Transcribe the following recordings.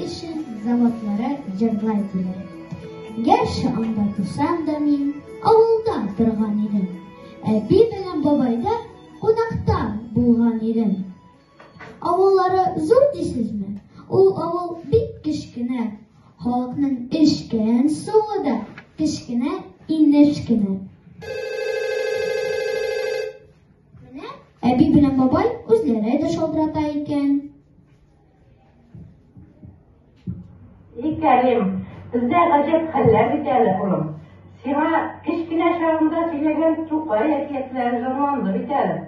өчен заводлары җырлай килә. Gerçi анда тусам да мин авылда торган идем. Әби белән бабайда кунакта булган идем. Авыллары зур дисезме? Ул авыл бик кечкенә. Халыкның эчкән суы да кечкенә, инешкенә. Менә әби белән бабай үзләре дә шалтырата икән. Кәрим, bizde acayip haller biterli oğlum. Sana kişkine çağında söylenen Tokay erkekleri zamanında biterli.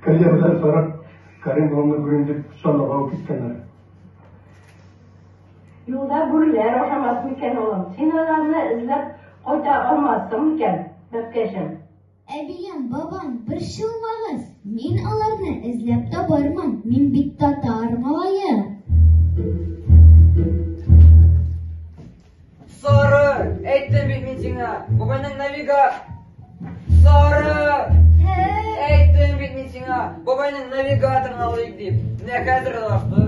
Kayıplar sonra Karim babamla göründük sonra bağ gittiler. Yolda buraya roşamaz mıken oğlum. Sinalarını izlep koyta olmazsın mıken? Bekleşim. Әбием, бабам, bir шылмагыз. Мин аларны эзләп табармын. Мин бик татар малае. Sarı, әйттем бит мин сиңа, бабайның Sarı, әйттем бит мин сиңа, бабайның навигаторын алыйк дип. Менә хәзер алышты.